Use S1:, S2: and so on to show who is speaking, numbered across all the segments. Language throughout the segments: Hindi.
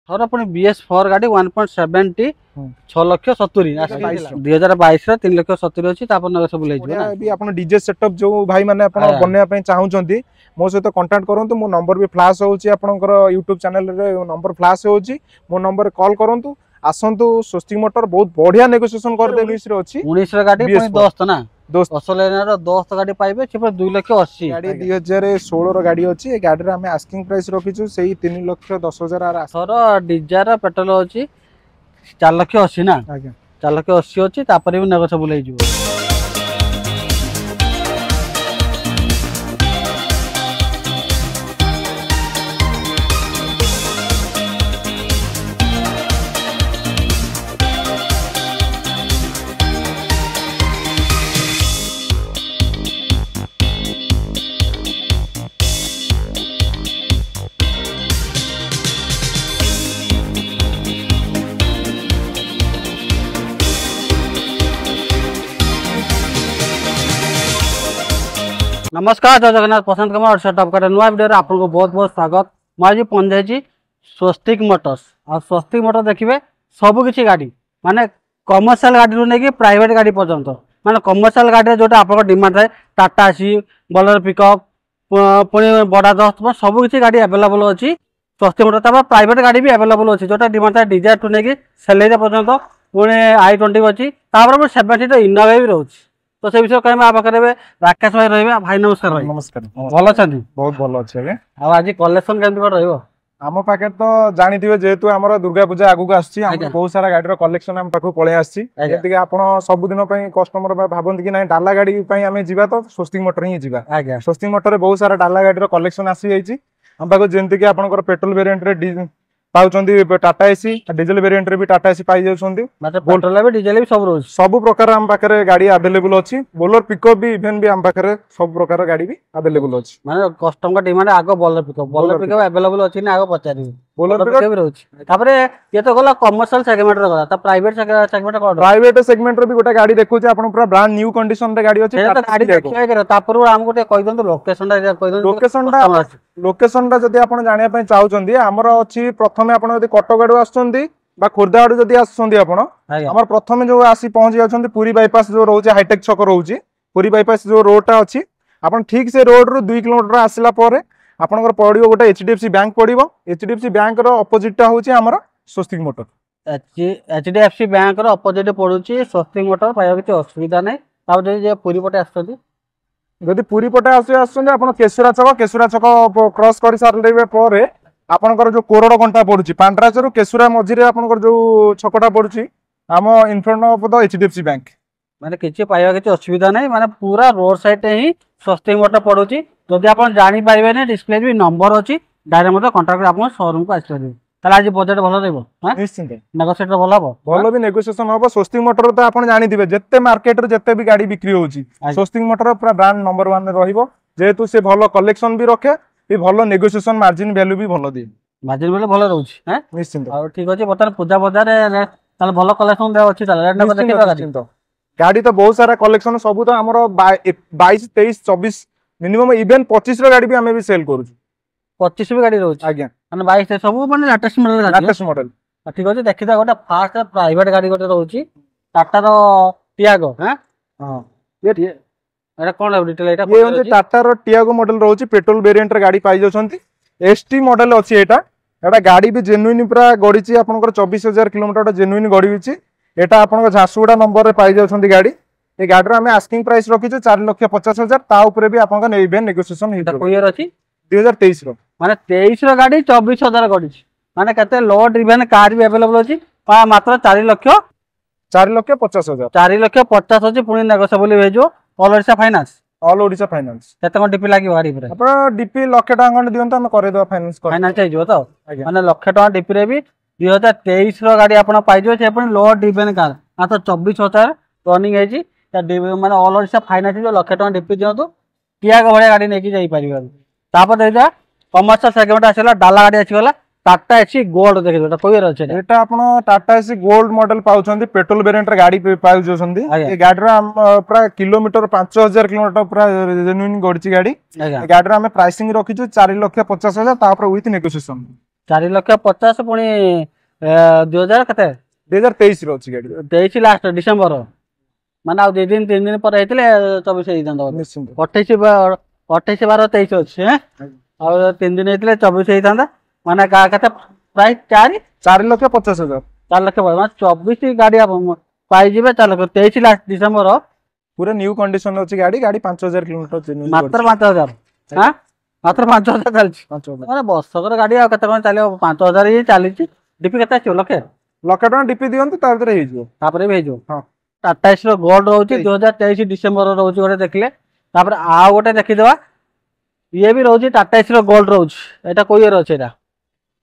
S1: थर पुणी BS4 गाड़ी 1.70 6 लाख 70 2022 3 लाख 70 अछि तापर नगर सब लेजो
S2: भी आपण डीजे सेटअप जो भाई माने आपण बनने पय चाहुचंती मो सहित कांटेक्ट करंतु मो नंबर भी फ्लैश होउची आपनकर YouTube चैनल रे नंबर फ्लैश होउची मो नंबर कॉल करंतु आसंतु स्वस्तिक मोटर बहुत बढ़िया नेगोशिएशन कर दे 19 रे अछि
S1: 19 रे गाड़ी पुणी दोस्त ना
S2: दोस्त
S1: असलेनर दोस्त गाड़ी पाइबे से 2 लाख 80
S2: गाड़ी 2016 रो गाड़ी अछि ए गाड़ी रे हमें आस्किंग प्राइस रखिछु सेही 3 लाख 10,000 आर
S1: थर डिजार पेट्रोल अछि 4 लाख 80 ना
S2: आज्ञा
S1: 4 लाख 80 अछि तापर भी नगर सब लेजो नमस्कार जय जगन्नाथ पसंद कमर सेटअप कर नुआ वीडियो आपको बहुत बहुत स्वागत मुझे पहुंचाई स्वस्तिक मोटर्स और स्वस्तिक मोटर देखिए सबू किसी गाड़ी माने कमर्शियल गाड़ी रू नहीं प्राइवेट गाड़ी पर्यंत माने कमर्शियल गाड़ी जोटा आप डिमांड थाए टाटा सी बोलेरो पिकअप पुणी बड़ा दस्त सबू किसी गाड़ी अवेलेबल अच्छी स्वस्तिक मोटर प्राइवेट गाड़ी भी अवेलेबल अच्छी जोटा डिमांड थाए डिजायर टू नहीं सेलेरी पर्यंत पुणी i20 अच्छी 7 सीटर इनोवा भी रोचे तो से विषय कहबे आ पाखरे राकेश भाई रहबे भाई नमस्कार भाई
S2: नमस्कार
S1: भल अछि
S2: बहुत भल अछि आगे
S1: आ आज कलेक्शन केमति कर रहबो
S2: आम पाखे तो जानिथिबे जेहेतु हमर दुर्गा पूजा आगु को आछि हम बहुत सारा गाड़ी रो कलेक्शन हम पाखु पळे आछि जेति कि आपण सब दिन पई कस्टमर भाबंती कि नै डाला गाड़ी पई हमें जिबा तो स्वस्तिक मोटर ही जिबा
S1: आज्ञा
S2: स्वस्तिक मोटर रे बहुत सारा डाला गाड़ी रो कलेक्शन आसी जाईछि हम पाखु जेंति कि आपनकर पेट्रोल वेरिएंट रे पाउचंदी टाटा एसी डीजल वेरिएंट रे भी टाटा एसी पाई जाउछंदी
S1: मतलब पेट्रोल भी डीजल भी सब रोज
S2: सब प्रकार हम पाखरे गाड़ी अवेलेबल अछि बोलर पिकअप भी इवन भी हम पाखरे सब प्रकार गाड़ी भी अवेलेबल अछि
S1: माने कस्टमर डिमांड आगो बोलर पिकअप अवेलेबल अछि ना आगो पचारी बोलर पिकअप भी रोज तापरे ये तो गला कमर्शियल सेगमेंट रे गला ता प्राइवेट सेगमेंट को
S2: प्राइवेट सेगमेंट रे भी गोटा गाड़ी देखु आपण पूरा ब्रांड न्यू कंडीशन रे गाड़ी अछि
S1: तो गाड़ी देखिए के तापर हम गोटे कहि दंतु लोकेशन रे कहि दंतु
S2: लोकेशन टा जदी आपण जानिया पय चाहुचंदी हमर अछि प्रथमे आपण जदी कटगड़ आछंदी बा खुर्दा आडू जदी आछंदी आपण हमर प्रथमे जो आसी पहुंच जाछंदी पुरी बाईपास जो रहउची हाईटेक छक रहउची पुरी बाईपास जो रोड टा अछि आपण ठीक से रोड रो 2 किलोमीटर आसिला परे आपनकर पडियो गोटे HDFC बैंक पडिबो HDFC बैंक रो अपोजिट टा होची हमर स्वस्तिक मोटर
S1: HDFC बैंक रो अपोजिट पडुची स्वस्तिक मोटर पाया किछ असुविधा नै ताउ जे पुरी पटे आछंदी
S2: जदि पुरी पटे आछंदी आपण केसुरा छक क्रॉस करि सारलेबे परे आपनकर जो कोरड़ घंटा पडुची पांड्राचरु केसुरा मझी रे आपनकर जो छकटा पडुची हम in front of the HDFC bank
S1: माने किछि पाया किछि असुविधा नै माने पूरा रोड साइड ही स्वस्तिक मोटर पडुची जदि आपण जानि पाइबे नै डिस्प्ले भी नंबर अछि डायरेक्ट मते कांटेक्ट आपण शोरूम को आसी परिबे ताला आज बजट भलो रहबो हां निश्चित नेगोशिएटर भलो हबो
S2: भलो भी नेगोशिएशन हबो स्वस्तिक मोटर तो आपण जानि दिबे जत्ते मार्केट रे जत्ते भी गाड़ी बिक्री होउची स्वस्तिक मोटर पूरा ब्रांड नंबर 1 रे रहइबो जेहेतु से भलो कलेक्शन भी रखे भी भलो नेगोशिएशन मार्जिन वैल्यू भी भलो दे
S1: मार्जिन वैल्यू भलो रहउची हैं
S2: निश्चित
S1: आ ठीक अछि बतन पूजा बाजार रे ताले भलो कलेक्शन दे अछि ताले रेट देखिबा गाड़ी
S2: गाड़ी तो बहुत सारा कलेक्शन सब तो हमरो 22 23 24 मिनिमम इवन 25 रो गाड़ी भी हमें भी सेल करू
S1: 25 भी गाड़ी रहउची
S2: आज्ञा
S1: माने 22 सब माने लेटेस्ट मॉडल ठीक अछि देखिदा गोटा फास्ट प्राइवेट गाड़ी गोटे रहउची टाटा रो टियागो हैं हां ये एटा कोन डिटेल एटा
S2: ये होची टाटा रो टियागो मॉडल रहउची पेट्रोल वेरिएंट रे गाड़ी पाई जाउछंती एसटी मॉडल अछि एटा गाड़ी भी जेन्युइन पूरा गडीची आपनकर 24000 किलोमीटर जेन्युइन गडीची एटा आपनकर झासुडा नंबर रे पाई जाउछंती गाड़ी ए गाड़ी रो हमें आस्किंग प्राइस रखिछु 4,50,000 ता ऊपर भी आपनकर नेबे नेगोशिएशन हित
S1: को ईयर अछि
S2: 2023 रो माने
S1: 23 रो गाड़ी 24000 गडीची माने कते लो ड्रिवन कार भी अवेलेबल अछि मात्र
S2: 4,50,000
S1: 4,50,000 अछि पुनी नेगोशिएबल भेजो ऑल ओडिशा फाइनेंस
S2: केते कोन डीपी लागि गाड़ी पर आपण डीपी लाख टका खंड दियंत हम करे दो फाइनेंस
S1: चाहिए तो माने लाख टका डीपी रे भी 2023 रो गाड़ी आपण पाइ जो से आपण लो ड्रिवन कार मात्र 24,000 रनिंग है जी माने ऑल ओडिशा फाइनेंस जो लाख टका डीपी दियंतु टियागो भले गाड़ी नेकी जाई परिबा तापर देजा कमर्शियल सेगमेंट आछला डाला गाड़ी आछिगला टाटा एसी गोल्ड देखि बेटा कोइ रहछ
S2: एटा आपण टाटा एसी गोल्ड मॉडल पाउछंदी पेट्रोल वेरिएंट रे गाड़ी पाउ जोसंदी ए गाड़ी रा पूरा किलोमीटर 5000 किलोमीटर पूरा जेन्युइन गडची गाड़ी ए गाड़ी रा हम प्राइसिंग रखिछु 4,50,000 तापर विथ नेगोशिएशन
S1: 4,50,000 पुणी 2000 केते
S2: 2023 रो अछि गाड़ी
S1: 23 लास्ट डिसेंबर माने आ 2 दिन 3 दिन पर हेतिले 24 हेइ दंद
S2: निश्चित
S1: 28 12 23 अछि हैं आ 3 दिन हेतिले 24 हेइ दंद माने का केते प्राइस
S2: 4,50,000
S1: 4 लाख माने 24 गाड़ी आप पाई जिबे 4 लाख 23 लास्ट डिसेंबर
S2: पूरा न्यू कंडीशन अछि गाड़ी 5000 किलोमीटर जेन्युइन
S1: मात्र 5000 हां मात्र 5000 चलछि
S2: 5000
S1: माने बसकर गाड़ी आ केते कोन चले 5000 ही चलिछि डीपी केते आछो लखे
S2: टका डीपी दियंतु ता भीतर हेइ जो
S1: तापरे भी हेजो
S2: हां
S1: टाटा एस रो गोल्ड रहउछि 2023 डिसेंबर रहउछि गोटे देखले तापर आ गोटे देखि देबा ये भी रहउछि टाटा एस रो गोल्ड रहउछि एटा कोइ एर अछि एटा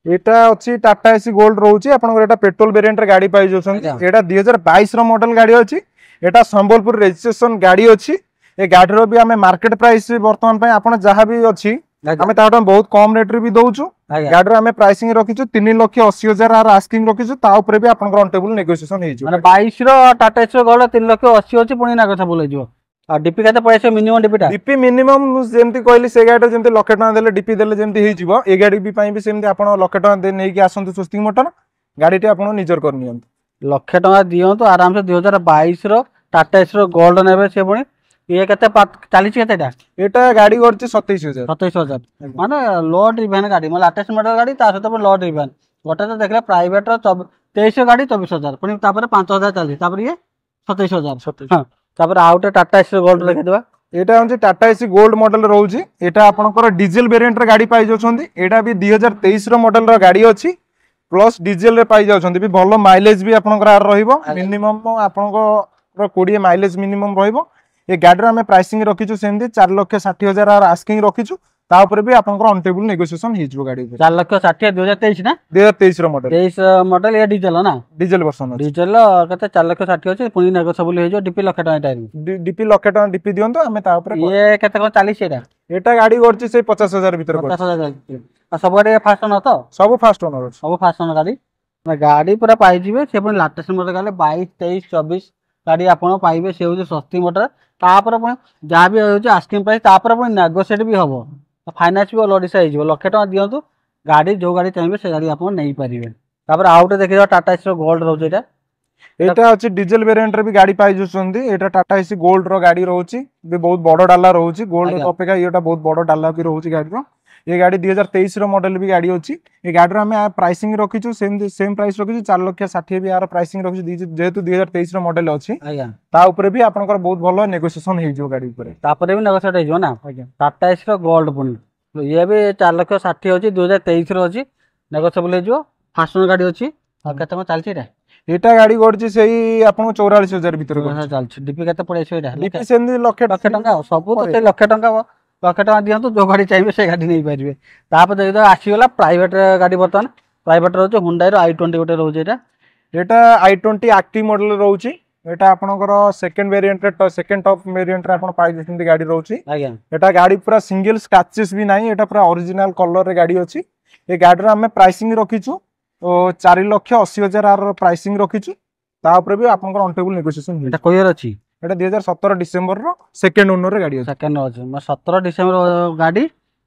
S2: एटा अछि टाटा एसी गोल्ड रहउछि आपन एटा पेट्रोल वेरिएंट रे गाड़ी पाइ जोछन एटा 2022 रो मॉडल गाड़ी अछि एटा संबलपुर रजिस्ट्रेशन गाड़ी अछि ए गाड़ी रो भी हमें मार्केट प्राइस वर्तमान पय आपन जहां भी अछि हमें ताटा बहुत कम रेट रे भी दउछु गाड़ी रो हमें प्राइसिंग रखिछु 3,80,000 आर आस्किंग रखिछु ता ऊपर भी आपन ऑन टेबल नेगोशिएशन हेइ जो
S1: माने 22 रो टाटा एस रो गोल्ड 3,80,000 अछि पुणी ना कथा बोलै जो आ डीपी केते पैसे मिनिमम डीपीटा
S2: डीपी मिनिमम जेमती कहली से गाड़ी जेमती लक्ष टका देले डीपी देले जेमती हेइ जिवो ए गाड़ी भी पय भी सेमती आपन लक्ष टका दे नै कि आसंतु स्वस्तिक मोटर गाड़ी टे आपन निजर कर नियंतु
S1: लक्ष टका दियंतु आराम से 2022 रो टाटा एस रो गोल्ड नेबे से पुणी ये केते चालीस केतेटा
S2: एटा गाड़ी करछि 27000
S1: 27000 माने लो ड्रिवन गाड़ी मतलब लेटेस्ट मॉडल गाड़ी ता सहित लो ड्रिवन गोटे तो देखले प्राइवेट रो 23 गाड़ी 24000 पुणी तापर 5000 चली तापर ये 27000 हां तापर आउटे टाटा एस गोल्ड रखि देबा
S2: एटा हम टाटा एसी गोल्ड मॉडल रहउछि एटा आपनकर डीजल वेरिएंट रे गाड़ी पाइ जोछंदी एटा भी 2023 रो मॉडल रो गाड़ी अछि प्लस डीजल रे पाइ जाउछंदी भी भलो माइलेज भी आपनकर आर रहिबो मिनिमम आपनकर 20 माइलेज मिनिमम रहिबो ए गाड़ी रे हमें प्राइसिंग रखिछु सेमदी 4,60,000 आर आस्किंग रखिछु ता ऊपर भी आपनकर ऑन टेबल नेगोशिएशन हेइ जो गाड़ी
S1: 4,60,000 2023 ना
S2: 2023 रो मॉडल
S1: 23 मॉडल ये डीजल ना
S2: डीजल वर्जन
S1: डीजल केते 4,60,000 अछि पुणी नेगोशिएबल हेइ जो डीपी लक्ष टका टाइम
S2: डीपी लक्ष टका डीपी दियंतो हमें ता ऊपर
S1: ये केते को 40 एटा
S2: एटा गाड़ी करछि से 50,000 भीतर
S1: 50,000 आ सब गाड़ी फास्ट न तो
S2: सब फास्ट ओनर अछि
S1: सब फास्ट न गाड़ी गाड़ी पूरा पाई जिवे से पुणी लेटेस्ट मॉडल गाले 22 23 24 गाड़ी आपण पाइबे से होजे सस्ती मोटर तापर पुणी जहाँ भी होजे आस्किंग प्राइस तापर पुणी नेगोशिएट भी हबो फाइनेंस भी ऑलरेडी से हिजो लक्ष टका दियंतु गाड़ी जो गाड़ी चाहिए से गाड़ी आपण नै परिबे तापर आउट देखियो टाटा एस गोल्ड रहउछ एटा
S2: एटा अछि डीजल वेरिएंट रे भी गाड़ी पाइ जोछंदी एटा टाटा एसी गोल्ड रो गाड़ी रहउछि भी बहुत बड़ो डाला रहउछि गोल्ड अपेक्षा एटा बहुत बड़ो डाला भी रहउछि गाड़ी रो ये गाड़ी 2023 रो मॉडल भी गाड़ी अछि ए गाड़ी रो हमें प्राइसिंग रखिछु सेम प्राइस रखिछु 4,60,000 भी यार प्राइसिंग रखिछु जेहेतु 2023 रो मॉडल अछि
S1: आज्ञा
S2: ता ऊपर भी आपनकर बहुत भलो नेगोशिएशन हेइ जो गाड़ी ऊपर
S1: तापर भी नेगोशिएट हेइ जो ना
S2: आज्ञा
S1: टाटा एस रो गोल्ड पुणी ये भी 4,60,000 अछि 2023 रो अछि नेगोशिएबल हेइ जो फास्ट गाड़ी अछि आ केते को चलछि रे
S2: एटा गाड़ी करछि सेही आपन 44000 भीतर
S1: चलछि डीपी केते पड़ै छै एटा
S2: डीपी सेमदी लक्ष
S1: टका सब तो से लक्ष टका दियंतु जो गाड़ी चाहिए से गाड़ी नहीं पारिबे तापर देख दो आसीगला प्राइवेट गाड़ी बर्तमान प्राइवेट रहउछ हुंडई रो i20 गोटे रहउछ
S2: एटा i20 एक्टिव मॉडल रहउछ एटा आपनकर सेकंड वेरिएंट रे सेकंड टॉप वेरिएंट रे आपन पाइ जथि गाड़ी रहउछ
S1: आज्ञा
S2: एटा गाड़ी पूरा सिंगल स्क्रैचेस भी नाही एटा पूरा ओरिजिनल कलर रे गाड़ी अछि ए गाड़ी रे हमें प्राइसिंग रखिछु 4,80,000 आर प्राइसिंग रखिछु ता ऊपर भी आपनकर ऑन टेबल नेगोशिएशन
S1: एटा कोयर अछि
S2: एटा 2017 डिसेंबर रो सेकंड ओनर रे गाड़ी अछि
S1: सेकंड अछि 17 डिसेंबर गाड़ी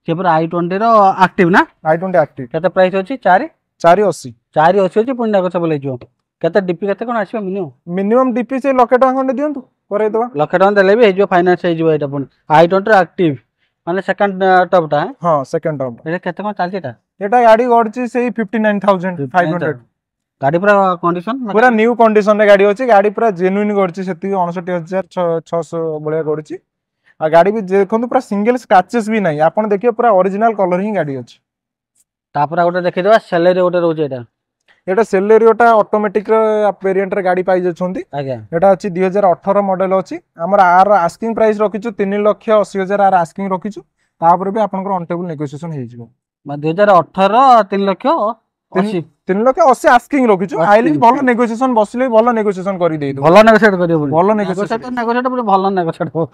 S1: से पूरा i20 रो एक्टिव ना
S2: i20 एक्टिव
S1: केते प्राइस अछि
S2: 4,80
S1: 4,80 पुणी नेगो सब लेजो केते डीपी केते कोन आसीबो
S2: मिनिमम डीपी से लक्ष टका खंडे दियंतु करे दवा
S1: लक्ष टका देले भी हेजो फाइनेंस हेजो एटा पुणी i20 रो एक्टिव माने सेकंड टॉप टा
S2: हां सेकंड टॉप
S1: एटा केते कोन चलछि
S2: एटा गाड़ी गडछि सेही 59,500
S1: गाड़ी पूरा कंडीशन
S2: पूरा न्यू कंडीशन रे गाड़ी अछि गाड़ी पूरा जेन्युइन गडछि सेति 59,600 बळिया गडछि आ गाड़ी भी देखंतु पूरा सिंगल स्क्रैचेस भी नाही आपण देखियो पूरा ओरिजिनल कलर ही गाड़ी अछि
S1: तापर गोटे देखि देबा सेलेरी गोटे रहउछ
S2: एटा सेलेरियोटा ऑटोमेटिक वेरिएंट रे गाड़ी पाइ जछंती
S1: आज्ञा
S2: एटा अछि 2018 मॉडल अछि हमर आर आस्किंग प्राइस रखिछु 3,80,000 आर आस्किंग रखिछु तापर भी आपनकर ऑन टेबल नेगोशिएशन हेइ जिवो
S1: 2018 3,80,000
S2: 3,80,000 आस्किंग रखिछु आइले भलो नेगोशिएशन बसले भलो नेगोशिएशन करि देइ दो
S1: भलो नेगोशिएट करियो
S2: भलो नेगोशिएट
S1: नेगोशिएट भलो नेगोशिएट हो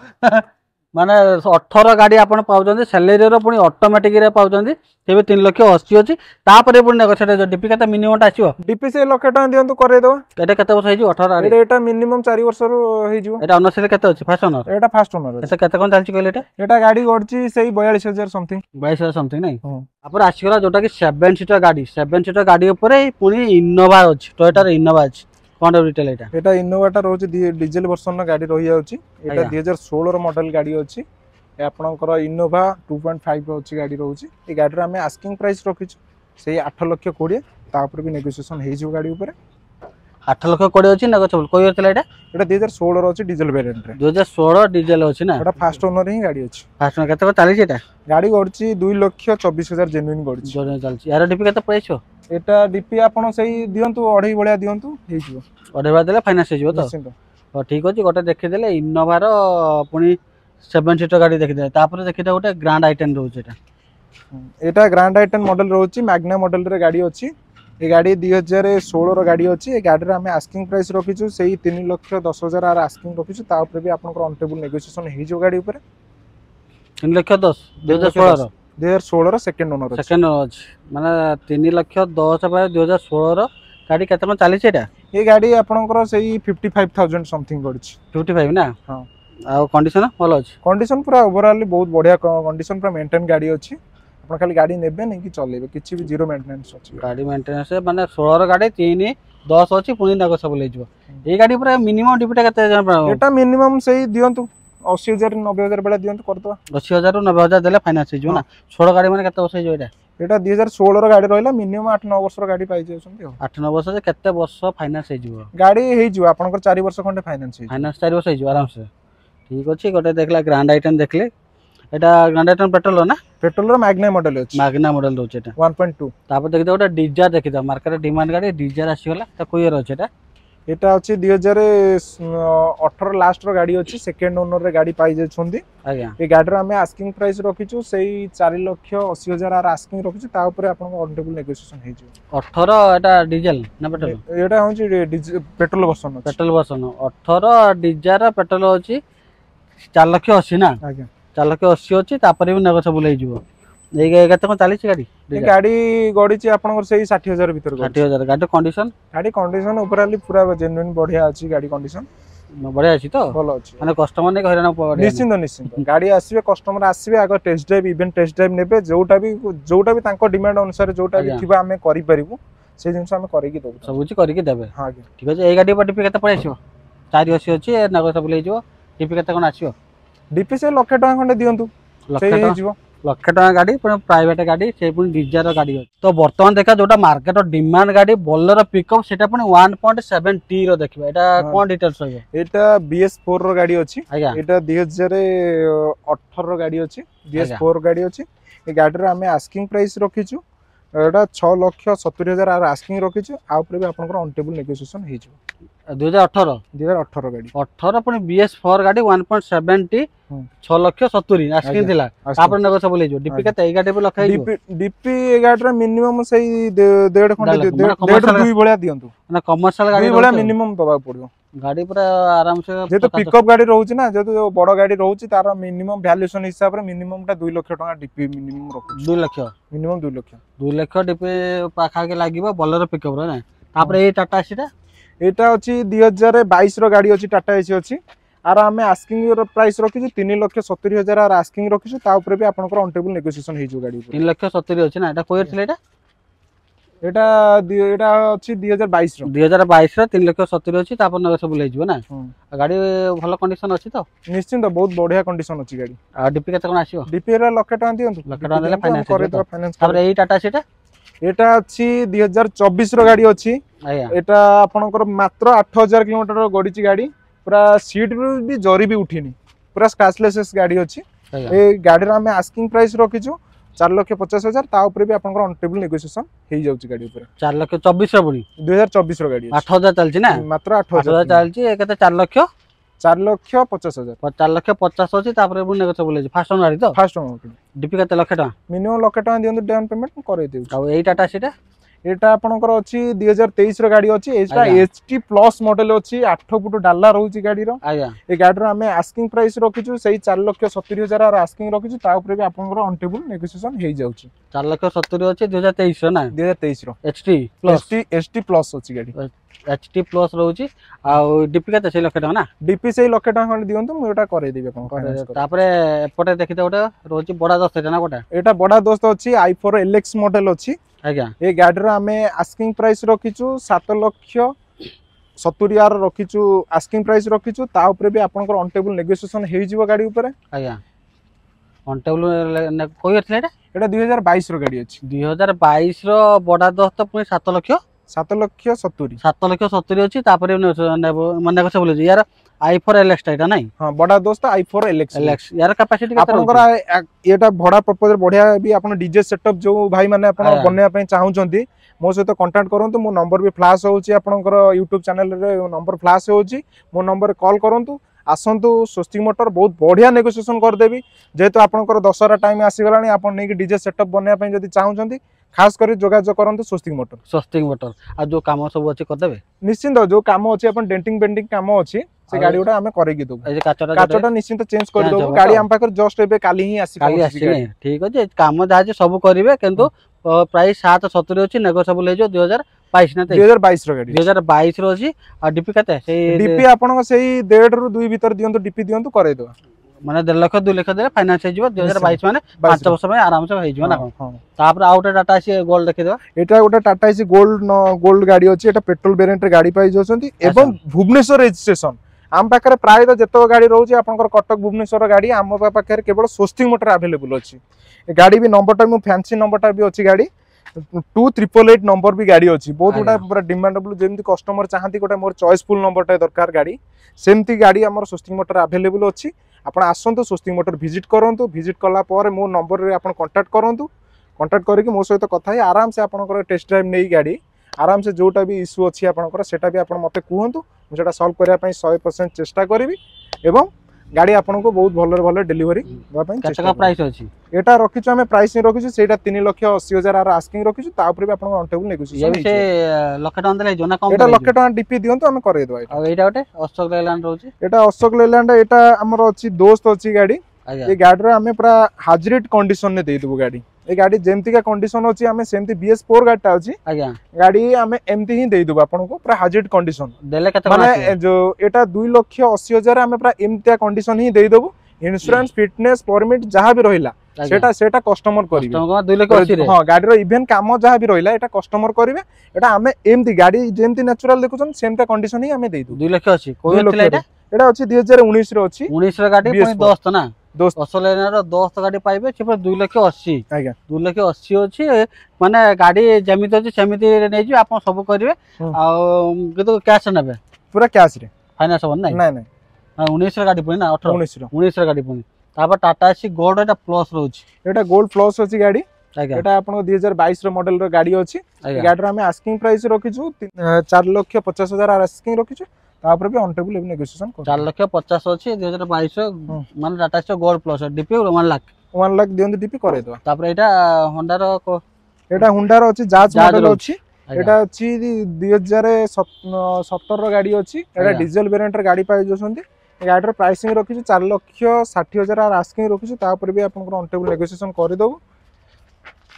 S1: माने 18 गाड़ी आपण पाउछन सैलरी रो पुनी ऑटोमेटिक रे पाउछन तेबे 3,80,000 अछि तापरे पुनी नेगोशिएट जो डीपी केता मिनिमम आछियो
S2: डीपी से लाख टका दियंतु करे दो
S1: एटा केते वर्ष हेजि 18 गाड़ी
S2: एटा मिनिमम 4 वर्ष रो हेजिवो
S1: एटा ओनरशिप केते अछि फर्स्ट ओनर
S2: एटा फर्स्ट ओनर
S1: एटा केते कोन चलछि कहले
S2: एटा गाड़ी गडछि सेही 42000 समथिंग
S1: 22,000 समथिंग नै तापर आछिगला जोटा कि 7 सीटर गाड़ी ऊपर पुनी इनोवा अछि टोयोटा रे इनोवा अछि कोन रिटेल
S2: एटा इनोवाटा रोज डीजल वर्जन गाड़ी रही जाउछि एटा 2016 रो मॉडल गाड़ी अछि आपनकर इनोवा 2.5 अछि गाड़ी रहउछि ए गाड़ी रे हमें आस्किंग प्राइस रखिछु सेही 8,20,000 तापर भी नेगोशिएशन हे जो गाड़ी ऊपर
S1: 8,20,000 अछि नेगोशिएबल कोइ होतला एटा
S2: 2016 रो अछि डीजल वेरिएंट रे
S1: 2016 डीजल अछि ना
S2: एटा फास्ट ओनर ही गाड़ी अछि
S1: फास्ट ओनर केते चालीस एटा
S2: गाड़ी गडछि 2,24,000 जेन्युइन गडछि
S1: जोने चलछि यार डीपी केते प्राइस हो
S2: एटा डीपी आपण सही दियंतु अढई बळिया दियंतु हे जिवो
S1: अढई बा देले फाइनांस हे जिवो तो हो ठीक अछि गोटे देखि देले इनोवा रो पुनी 7 सीटर गाड़ी देखि दे तापर देखि दे गोटे ग्रैंड आइटन रहउछि
S2: एटा ग्रैंड आइटन मॉडल रहउछि मैग्ना मॉडल रे गाड़ी अछि ए गाड़ी 2016 रो गाड़ी अछि ए गाड़ी रे हमें आस्किंग प्राइस रखिछु सेही 3,10,000 आर आस्किंग रखिछु ता ऊपर भी आपनकर ऑन टेबल नेगोशिएशन हे जो गाड़ी ऊपर
S1: 3,10,000 2016
S2: 2016 रो सेकंड ओनर
S1: अछि माने 3,10,000 बाय 2016 रो गाड़ी केते कोन चालीस एटा
S2: ए गाड़ी आपनकर सेही 55,000 समथिंग गडछि
S1: 55 ना
S2: हां
S1: आ कंडीशन भलो अछि
S2: कंडीशन पूरा ओवरऑल बहुत बढ़िया कंडीशन पूरा मेंटेन गाड़ी अछि अपन खाली गाड़ी नेबे नै कि चलेबे किछि भी जीरो मेंटेनेंस अछि
S1: गाड़ी मेंटेनेंस माने 16 रो गाड़ी 3,10 अछि पुनी नाको सब ले जिवो ए गाड़ी पूरा मिनिमम डिपिटा केते
S2: एटा मिनिमम सही दियंतु 80,000 90,000 बेला दियंतु करतो
S1: 80,000 रो 90,000 देले फाइनांस हे जिवो ना 16 गाड़ी माने केते वर्ष हे जो एटा
S2: एटा 2016 रो गाड़ी रहला मिनिमम 8-9 वर्ष रो गाड़ी पाइ जेछंती हो
S1: 8-9 वर्ष जे केते वर्ष फाइनांस हे जिवो
S2: गाड़ी हे जिवो आपनकर 4 वर्ष खंडे फाइनांस हे
S1: फाइनांस 4 वर्ष हे जिवो आराम से ठीक अछि गोटे देखला ग्रैंड आइटन देखले एटा ग्रैंड आइटन पेट्रोल ना पेट्रोल
S2: रो मैग्ना मॉडल अछि
S1: मैग्ना मॉडल रहउछ एटा
S2: 1.2
S1: तापर देखि गोटे डिजार देखि द मार्केट डिमांड गाड़ी डिजार आसी गला त कोइ रहउछ एटा
S2: एटा अछि 2018 लास्ट रो गाड़ी अछि सेकंड ओनर रे गाड़ी पाइ जेछंती
S1: आज्ञा
S2: ए गाड़ी रे हमें आस्किंग प्राइस रखिछु सेही 4,80,000 आर आस्किंग रखिछु ता ऊपर आपन ऑन टेबल नेगोशिएशन हे जो
S1: 18 एटा डीजल ना पेट्रोल
S2: एटा होछि पेट्रोल वर्जन
S1: 18 डिजार पेट्रोल होछि 4,80,000 ना
S2: आज्ञा
S1: 4,80,000 अछि तापर भी नेगोशिएबल हे जिवो ए केते कोन चालीस गाड़ी
S2: ए गाड़ी गडीची आपनकर सेही 60,000 भीतर
S1: 60,000 गाड़ी कंडीशन
S2: ओवरऑल पूरा जेन्युइन बढ़िया अछि गाड़ी कंडीशन
S1: बढ़िया अछि तो
S2: भलो अछि
S1: माने कस्टमर ने हैरान पड़े
S2: निश्चिंत गाड़ी आसीबे कस्टमर आसीबे आगे test drive event test drive नेबे जोटा भी तांको डिमांड अनुसार जोटा भी थिबा हमें करि परिबु से जिंस हमें करिकि देबु
S1: सब कुछ करिकि देबे
S2: हां
S1: ठीक अछि ए गाड़ी पर डीपी केते पड़े आछियो 480 अछि नेगोशिएबल हे जिवो डीपी केते कोन आछियो
S2: डीपी से लाख टका खंडे दियंतु
S1: लक्ष टका लाख टका गाड़ी प्राइवेट गाड़ी से पुनी डिजार गाड़ी अछि तो वर्तमान देखा जोटा मार्केट डिमांड गाड़ी बोलेरो पिकअप सेटा पुनी 1.7 टी रो देखबा एटा कोन डिटेल्स होय एटा
S2: BS4 रो गाड़ी अछि एटा 2018 रो गाड़ी अछि BS4 गाड़ी अछि ए गाड़ी रे हमें asking price रखिछु Etah 6,70,000 are asking रखिछु आ ऊपर भी आपनकर ऑन टेबल नेगोशिएशन हे जो 2018 गाड़ी 18
S1: पुनी BS4 गाड़ी 1.7 टी 6,70,000 आस्किंग थिला तापर नेगोशिएबल हे जो डीपी केते ए गाड़ी पे लखै जो
S2: डीपी ए गाड़ी रे मिनिमम सही 1.5 खंडे 1.5 बळिया दियंतु माने
S1: कमर्शियल गाड़ी
S2: बळिया मिनिमम दबा पड़ियो
S1: गाड़ी पूरा आराम से
S2: जे तो पिकअप गाड़ी रहउची ना जे तो बड़ गाड़ी रहउची तार मिनिमम वैल्यूएशन हिसाब रे मिनिमम टा 2 लाख टका डीपी मिनिमम रखु
S1: 2 लाख
S2: मिनिमम 2 लाख
S1: डीपी पाखा के लागिबो बोलेरो पिकअप रे ना तापर ए टाटा एसीटा
S2: एटा अछि 2022 रो गाड़ी अछि टाटा एसी अछि आर हमें आस्किंग प्राइस रखिछु 3,70,000 आर आस्किंग रखिछु ता ऊपर भी आपनकर ऑन टेबल नेगोशिएशन हे जो गाड़ी
S1: 3,70,000 अछि ना एटा कोयर थिले एटा
S2: एटा अछि 2022 रो
S1: 2022 रो 3,70,000 अछि तापर नेगोशिएबल हे जिवो ना गाड़ी भलो कंडीशन अछि तो
S2: निश्चिंत बहुत बढ़िया कंडीशन अछि गाड़ी
S1: आ डीपी केते कोन आसीयो
S2: डीपी रे लाख टका दियंतु
S1: लाख टका देले फाइनांस
S2: करे तो फाइनांस
S1: तापर एई टाटा सेटा
S2: एटा अछि 2024 रो गाड़ी अछि एटा आपनकर मात्र 8,000 किलोमीटर रो गडीची गाड़ी पूरा सीट भी जरी भी उठिनी पूरा स्क्रैचलेस गाड़ी अछि ए गाड़ी रे हमें आस्किंग प्राइस रखिछु 4,50,000 ता ऊपर भी आपनकर ऑन टेबल नेगोशिएशन हे जाउची गाड़ी ऊपर
S1: 4,24,000 रो बडी
S2: 2024 रो गाड़ी
S1: 8,000 चलची ना
S2: मात्र 8,000
S1: चलची ए केते
S2: 4,50,000
S1: 4,50,000 अछि तापर बु नेगोशिएबल अछि फास्ट ओनर गाड़ी तो फास्ट ओनर डीपी केते लाख टका
S2: मिनिमम लाख टका दियंतु डाउन पेमेंट करे देउ
S1: आ एई टाटा सेटा
S2: एटा आपनकर अछि 2023 रो गाड़ी अछि एटा एचटी प्लस मॉडल अछि 8 फुट डाला रहउची गाड़ी रो
S1: आज्ञा
S2: ए गाड़ी रो हमें आस्किंग प्राइस रखिछु सेही 4,70,000 आर आस्किंग रखिछु ता ऊपर भी आपनकर ऑन टेबल नेगोशिएशन हे जाउची
S1: 4,70,000 अछि 2023 रो ना
S2: 2023 रो एचटी प्लस अछि गाड़ी
S1: एचटी प्लस रहउची आ डीपी केते से लक्ष टका ना
S2: डीपी सेही लक्ष टका खंड दियंतु मु एटा करे देबे कोन
S1: तापरे एपटे देखिते ओटे रहउची बडा दोस्त एटा ना कोटा
S2: एटा बडा दोस्त अछि i4 LX मॉडल अछि
S1: आज्ञा
S2: ए गाड़ी रो हमें आस्किंग प्राइस रखिछु 7,70,000 आर रखिछु आस्किंग प्राइस रखिछु ता ऊपर भी आपनकर ऑन टेबल नेगोशिएशन हे जिवो गाड़ी ऊपर
S1: आज्ञा ऑन टेबल कोइ एथले
S2: एटा 2022 रो गाड़ी अछि
S1: 2022 रो बडा दोस्त पुनी 7,70,000 अछि तापरे मने कसे बोले यार i4 LX टा नै
S2: हां बडा दोस्त i4 LX
S1: यार कैपेसिटी केते
S2: आपनकर एटा भडा प्रपोजल बढ़िया भी आपन डीजे सेटअप जो भाई माने आपन बन्या पय चाहू छथि मो सहित कांटेक्ट करंतु मो नंबर भी फ्लैश होउची आपनकर YouTube चैनल रे नंबर फ्लैश होउची मो नंबर कॉल करंतु आसंतु स्वस्तिक मोटर बहुत बढ़िया नेगोशिएशन कर देबी जेहेतु आपनकर दशहरा टाइम आसी गलानी आपन नै कि डीजे सेटअप बन्या पय जदी चाहू छथि खास करी जोगाजोग करंतु स्वस्तिक मोटर आ जो काम सब अछि कर देबे निश्चित जो काम अछि अपन डेंटिंग पेंटिंग काम अछि से गाड़ी उडा हमें करेगी दबो ए काचटा निश्चित चेंज कर दबो गाड़ी हम पाकर जस्ट एबे काली ही आसी
S1: ठीक अछि काम जाजे सब करिवे किंतु प्राइस 770 अछि नेगोशिएबल हे जो 2022 ना
S2: 2022 रो गाड़ी
S1: 2022 रो अछि आ डीपी कते से
S2: डीपी आपन सेही 1.5 रु 2 भीतर दियंतु डीपी दियंतु करे दो
S1: माने 1.5 लाख 2 लाख दे फाइनांस हे जिवो 2022 माने 5 वर्ष में आराम से हे जिवो ना हां तापर आउट टाटा एसी गोल्ड देखि दो
S2: एटा गोटे टाटा एसी गोल्ड गाड़ी अछि एटा पेट्रोल वेरिएंट रे गाड़ी पाई जोसंती एवं भुवनेश्वर रजिस्ट्रेशन आम पाखरे प्राय तो जेतो गाड़ी रहउची आपनकर कटक भुवनेश्वर गाड़ी आम पाखरे केवल स्वस्तिक मोटर अवेलेबल अछि गाड़ी भी नंबरटा मु फैंसी नंबरटा भी अछि गाड़ी 2888 नंबर भी गाड़ी अछि बहुत गुडा पूरा डिमांडेबल जेमति कस्टमर चाहंती गोटे मोर चॉइसफुल नंबरटा दरकार गाड़ी सेमती गाड़ी हमर स्वस्तिक मोटर अवेलेबल अछि आपण आसंतु स्वस्तिक मोटर विजिट करंतु विजिट कला पर मो नंबर रे आपण कांटेक्ट करंतु कांटेक्ट करके मो सहित कथा है आराम से आपनकर टेस्ट ड्राइव नै गाड़ी आराम से जोटा भी इश्यू अछि आपनकर सेटा भी आपण मते कहंतु मु सेटा सॉल्व करिया पई 100% चेष्टा करिवि एवं गाड़ी आपन को बहुत भलो भलो डिलीवरी दवा पई
S1: केतका प्राइस अछि
S2: एटा रखिछु हमें प्राइस नै रखिछु सेटा 3,80,000 आर आस्किंग रखिछु ता ऊपर भी आपन ऑन टेबल नेगोशिएशन
S1: ये से लक्ष टका देले जोना कम
S2: एटा लक्ष टका डीपी दियंतु हमें करे दवा
S1: आ एटा ओटे अशोक लेलैंड रहउची
S2: एटा अशोक लेलैंड एटा हमर अछि दोस्त अछि गाड़ी ए गाड़ी रे हमें पूरा हाजिरिट कंडीशन ने दे देबो गाड़ी ए गाड़ी जेमती का कंडीशन अछि हमें सेमती BS4 गाड़ीटा अछि
S1: आज्ञा गाड़ी
S2: हमें एमती ही दे देबो आपन को पूरा हाजिरिट कंडीशन
S1: देले कते
S2: माने जो एटा 2,80,000 हमें पूरा एमती कंडीशन ही दे देबो इंश्योरेंस फिटनेस परमिट जहां भी रहिला सेटा कस्टमर करिवे
S1: कस्टमर 2,80,000 रे
S2: हां गाड़ी रो इवन काम जहां भी रहिला एटा कस्टमर करिवे एटा हमें एमती गाड़ी जेमती नेचुरल देखुछन सेमता कंडीशन ही हमें दे दो
S1: 2,80,000 कोइ एतले
S2: एटा अछि 2019 रो अछि
S1: 19 रो गाड़ी पुनी दोस्त ना
S2: दोस्त
S1: असलेना रो दोस्त गाड़ी पाइबे से 2,80,000
S2: आज्ञा
S1: 2,80,000 अछि माने गाड़ी जेमिति अछि सेमिति नै जी आपण सब करिवे आ कितो कैश नेबे
S2: पूरा कैश रे
S1: फाइनांस होन नै
S2: नै नै
S1: 19 रो गाड़ी पुनी ना 18 19 रो गाड़ी पुनी तापर टाटा एसी गोल्ड एटा प्लस रहउची
S2: एटा गोल्ड प्लस अछि गाड़ी
S1: आज्ञा
S2: एटा आपण 2022 रो मॉडल रो गाड़ी अछि गाड़ी रो हमें आस्किंग प्राइस रखिछु 4,50,000 आर आस्किंग रखिछु तापर भी ऑन टेबल नेगोशिएशन कर
S1: 4,50,000 अछि 2022 माने Tata ace gold plus DP 1 lakh
S2: दियंतु डीपी करे दवा
S1: तापर एटा होंडा रो
S2: एटा होंडा रो अछि जाज मॉडल अछि एटा अछि 2017 रो गाड़ी अछि एटा डीजल वेरिएंट रो गाड़ी पाइ जोसंती गाड़ी रो प्राइसिंग रखिछु 4,60,000 आर आस्किंग रखिछु तापर भी आपन ऑन टेबल नेगोशिएशन कर दबो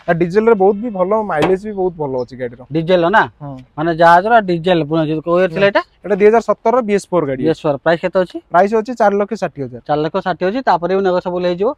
S2: आ डीजल रे बहुत भी भलो माइलेज भी बहुत भलो अछि गाड़ी रो
S1: डीजल ना माने जहाज रो डीजल कोइ एतले एटा
S2: 2017 रो BS4 गाड़ी
S1: BS4 प्राइस केते अछि
S2: प्राइस अछि 4,60,000
S1: 4,60,000 अछि तापर भी नेगोशिएबल हे जो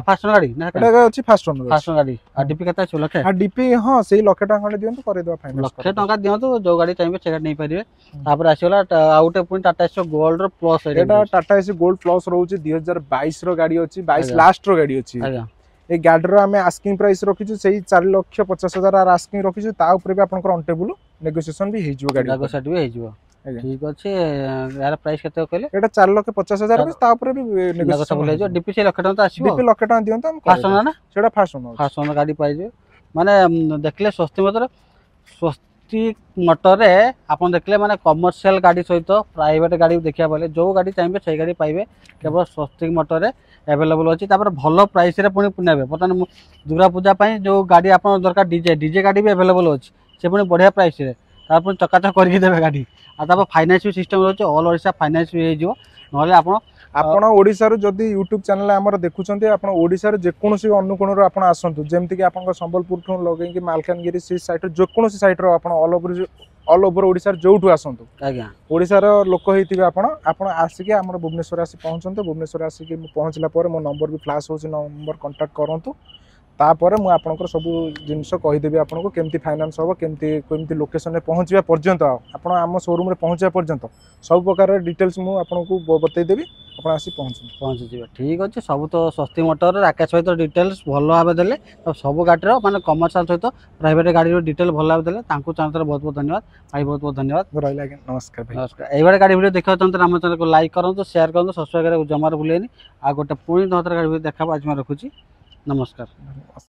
S1: फास्ट गाड़ी ना
S2: एटा अछि फास्ट
S1: गाड़ी आ डीपी केते अछि लखे
S2: आ डीपी हां सेही लखे टका खंडे दियंतु करे दवा फाइनल
S1: लखे टका दियंतु जो गाड़ी चाहबे से गाड़ी नै परिबे तापर आसीला आउटे पुनी टाटा एसी गोल्ड रो plus
S2: iota Tata ace gold plus रहउची 2022 रो गाड़ी अछि 22 लास्ट रो गाड़ी अछि
S1: आज्ञा
S2: ए गाड़ी रो हमें आस्किंग प्राइस रखिछु सेही 4,50,000 आर आस्किंग रखिछु ता ऊपर भी आपन ऑन टेबल नेगोशिएशन भी हे जिवो गाड़ी
S1: नेगोशिएट भी हे जिवो ठीक अछि यार प्राइस केते कहले
S2: एटा 4,50,000 ता ऊपर भी
S1: नेगोशिएबल हे जो डीपी से लखे टका आसीबो
S2: डीपी लखे टका दियंतु हम
S1: फास्ट ना
S2: सेटा फास्ट
S1: गाड़ी पाइ जे माने देखले स्वस्तिक मोटर रे आपन देखले माने कमर्शियल गाड़ी सहित प्राइवेट गाड़ी देखिया बोले जो गाड़ी चाहिए से गाड़ी पाइबे केवल स्वस्तिक मोटर रे अवेलेबल अछि तापर भलो प्राइस रे पुनी नेबे पतन दुर्गा पूजा पई जो गाड़ी आपन दरकार डीजे गाड़ी भी अवेलेबल अछि से पुणी बढ़िया प्राइस रे तापर चकाचक करके देबे गाड़ी आ तापर फाइनेंस भी सिस्टम रहछ ऑल ओडिशा फाइनेंस भी हे जिवो नले
S2: आपण ओडिसा रो जदी यूट्यूब चैनल हमर देखुचंती आपण ओडिसा रो जे कोनोसी अनुकोण रो आपण आसंतु जेमति कि आपण संबलपुर ठो लगै कि मालकानगिरी सी साइट जो कोनोसी साइट रो आपण ऑल ओवर ओडिसा जोठु आसंतु
S1: आज्ञा
S2: ओडिसा रो लोक हेतिबे आपण आसिके हमर भुवनेश्वर आसी पहुंचंते भुवनेश्वर आसिके पहुंचला पर मो नंबर भी फ्लैश होची नंबर कांटेक्ट करंतु तापर मु आपनकर सब जिनस कहि देबी आपनको केमती फाइनेंस होबो केमती लोकेशन रे पहुंचबा पर्यंत आपण हम शोरूम रे पहुंचबा पर्यंत सब प्रकार डिटेल्स मु आपनको बतै देबी आपण आसी पहुंच
S1: जीवा ठीक अच्छे सब तो स्वस्तिक मोटर राकेश भाई तो डिटेल्स भल भाव देले तो सब गाड़ी माने कमर्शियल सहित प्राइवेट गाड़ी डिटेल भल भाव देले तांको चैनल बहुत बहुत धन्यवाद भाई बहुत बहुत धन्यवाद
S2: रहिला नमस्कार भाई
S1: नमस्कार एबारे गाड़ी वीडियो देखा चाहते हम चैनल को लाइक करंतु शेयर करंतु सब्सक्राइब करे जमार भूलेनी आ गोटे पुणी गाड़ी वीडियो देखा आज मैं रखुची नमस्कार।